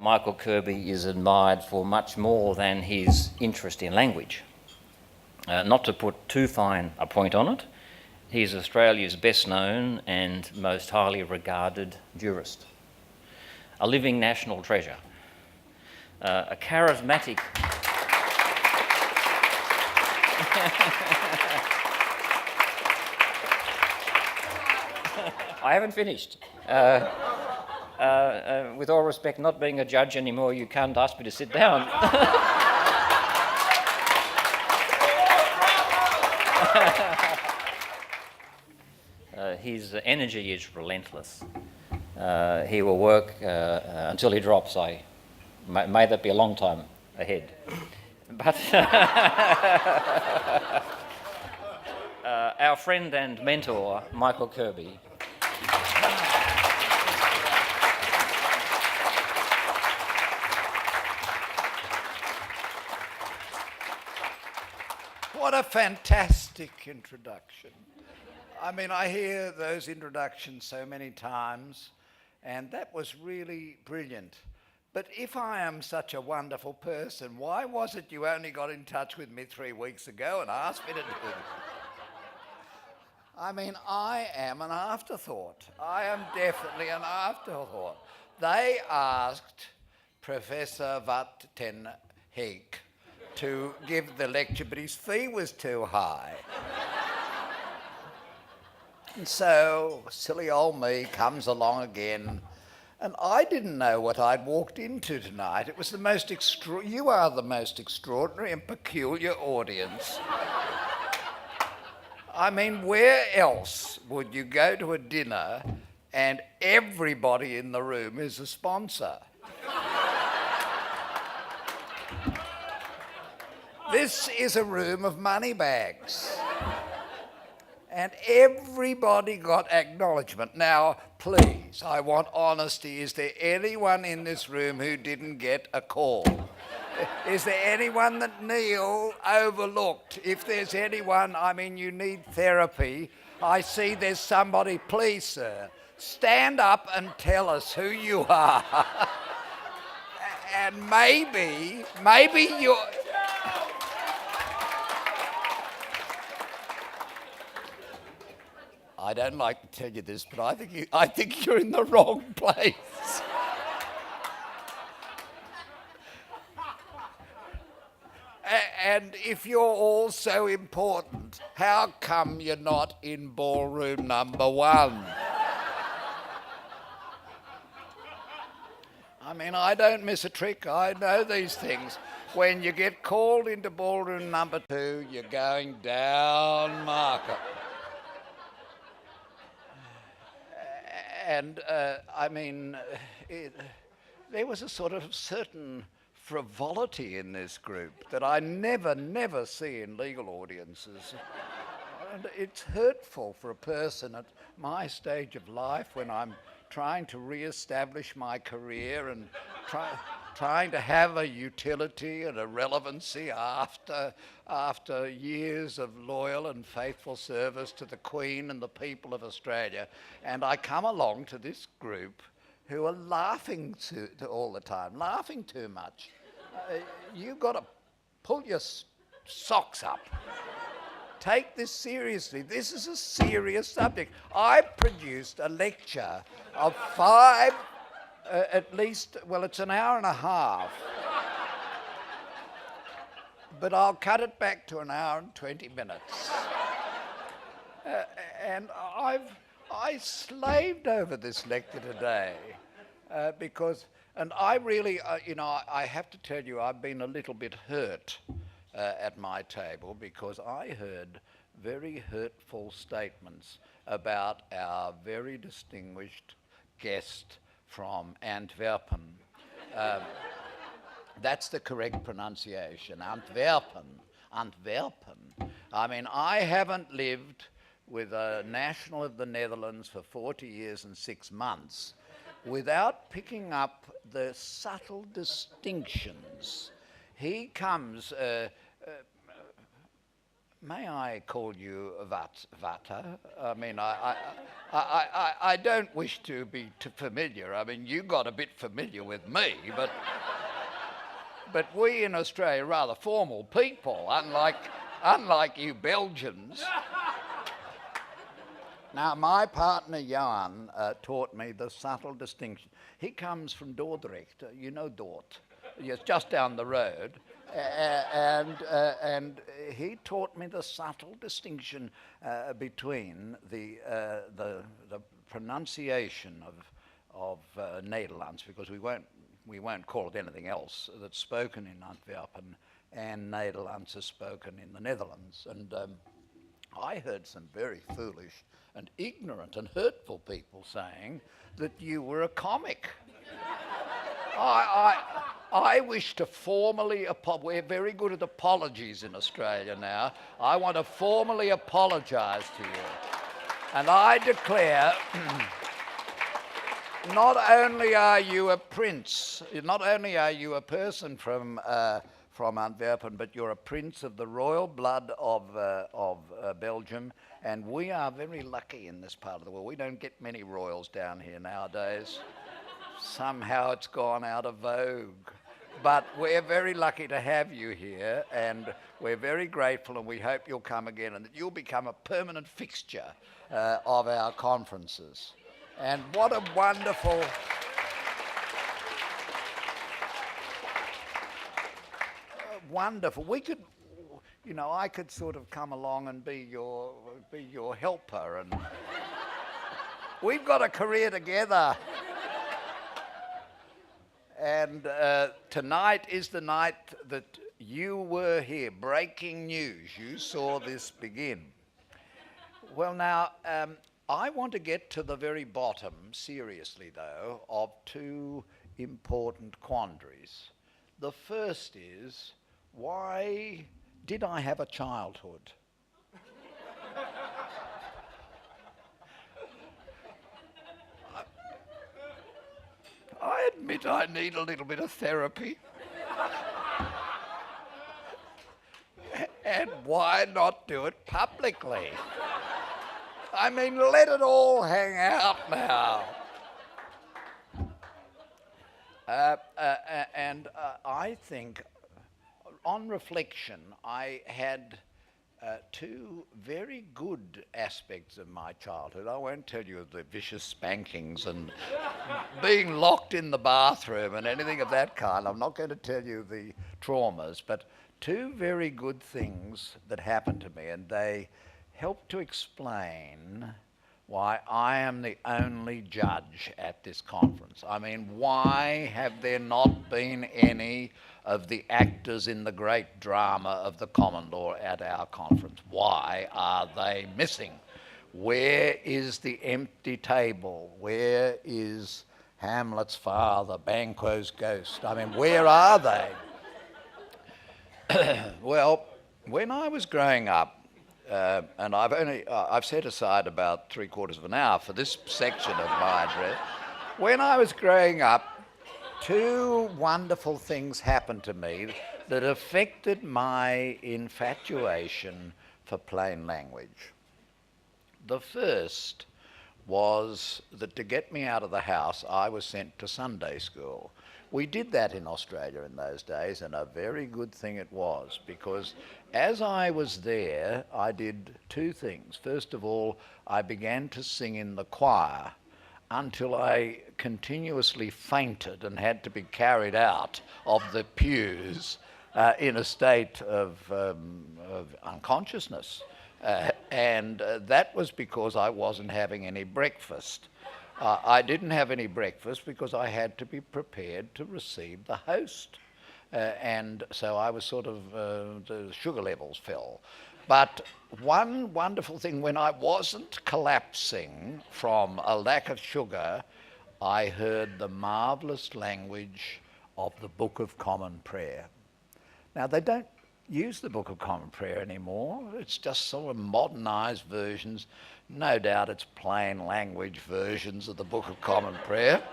Michael Kirby is admired for much more than his interest in language. Not to put too fine a point on it, he's Australia's best known and most highly regarded jurist. A living national treasure. A charismatic... I haven't finished. With all respect, not being a judge anymore, you can't ask me to sit down. His energy is relentless. He will work until he drops. May that be a long time ahead. But our friend and mentor, Michael Kirby. What a fantastic introduction. I mean, I hear those introductions so many times, and that was really brilliant. But if I am such a wonderful person, why was it you only got in touch with me 3 weeks ago and asked me to do it? I mean, I am an afterthought. I am definitely an afterthought. They asked Professor Wat ten Heek to give the lecture, but his fee was too high. And so, silly old me comes along again, and I didn't know what I'd walked into tonight. It was the most you are the most extraordinary and peculiar audience. I mean, where else would you go to a dinner and everybody in the room is a sponsor? This is a room of money bags. And everybody got acknowledgement. Now, please, I want honesty. Is there anyone in this room who didn't get a call? Is there anyone that Neil overlooked? If there's anyone, I mean, you need therapy. I see there's somebody. Please, sir, stand up and tell us who you are. And maybe you're... I don't like to tell you this, but I think you're in the wrong place. And if you're all so important, how come you're not in ballroom number 1? I mean, I don't miss a trick. I know these things. When you get called into ballroom number 2, you're going down market. And I mean, there was a sort of certain frivolity in this group that I never see in legal audiences. And it's hurtful for a person at my stage of life when I'm trying to re-establish my career and trying to have a utility and a relevancy after years of loyal and faithful service to the Queen and the people of Australia. And I come along to this group who are laughing all the time, laughing too much. You've got to pull your socks up. Take this seriously. This is a serious subject. I produced a lecture of 5, at least, well, it's an hour and a half. But I'll cut it back to an hour and 20 minutes. And I slaved over this lecture today because, and I really, I have to tell you, I've been a little bit hurt at my table because I heard very hurtful statements about our very distinguished guest from Antwerpen. That's the correct pronunciation, Antwerpen. I mean, I haven't lived with a national of the Netherlands for 40 years and 6 months without picking up the subtle distinctions. He comes, may I call you Vata? I mean, I don't wish to be too familiar. I mean, you got a bit familiar with me, but we in Australia are rather formal people, unlike you Belgians. Now, my partner Johan taught me the subtle distinction. He comes from Dordrecht. You know Dort. Yes, just down the road. And he taught me the subtle distinction between the pronunciation of Nederlands, because we won't call it anything else, that's spoken in Antwerpen, and Nederlands is spoken in the Netherlands. And I heard some very foolish and ignorant and hurtful people saying that you were a comic. I wish to formally apologize. We're very good at apologies in Australia now. I want to formally apologise to you. And I declare, not only are you a prince, not only are you a person from Antwerpen, but you're a prince of the royal blood of Belgium, and we are very lucky in this part of the world. We don't get many royals down here nowadays. Somehow it's gone out of vogue. But we're very lucky to have you here, and we're very grateful, and we hope you'll come again and that you'll become a permanent fixture of our conferences. And what a wonderful... wonderful. We could, you know, I could sort of come along and be your helper, and we've got a career together. And tonight is the night that you were here. Breaking news. You saw this begin. Well, now, I want to get to the very bottom, seriously though, of two important quandaries. The first is, why did I have a childhood? I admit I need a little bit of therapy. And why not do it publicly? I mean, let it all hang out now. I think, on reflection, I had two very good aspects of my childhood. I won't tell you of the vicious spankings and being locked in the bathroom and anything of that kind. I'm not going to tell you the traumas, but two very good things that happened to me, and they help to explain why I am the only judge at this conference. I mean, why have there not been any of the actors in the great drama of the common law at our conference? Why are they missing? Where is the empty table? Where is Hamlet's father, Banquo's ghost? I mean, where are they? Well, when I was growing up, and I've set aside about 3/4 of an hour for this section of my address. When I was growing up, two wonderful things happened to me that affected my infatuation for plain language. The first was that to get me out of the house, I was sent to Sunday school. We did that in Australia in those days, and a very good thing it was, because as I was there, I did two things. First of all, I began to sing in the choir until I continuously fainted and had to be carried out of the pews in a state of unconsciousness. And that was because I wasn't having any breakfast. I didn't have any breakfast because I had to be prepared to receive the host. And so I was sort of, the sugar levels fell. But one wonderful thing, when I wasn't collapsing from a lack of sugar, I heard the marvellous language of the Book of Common Prayer. Now, they don't use the Book of Common Prayer anymore. It's just sort of modernised versions. No doubt it's plain language versions of the Book of Common Prayer.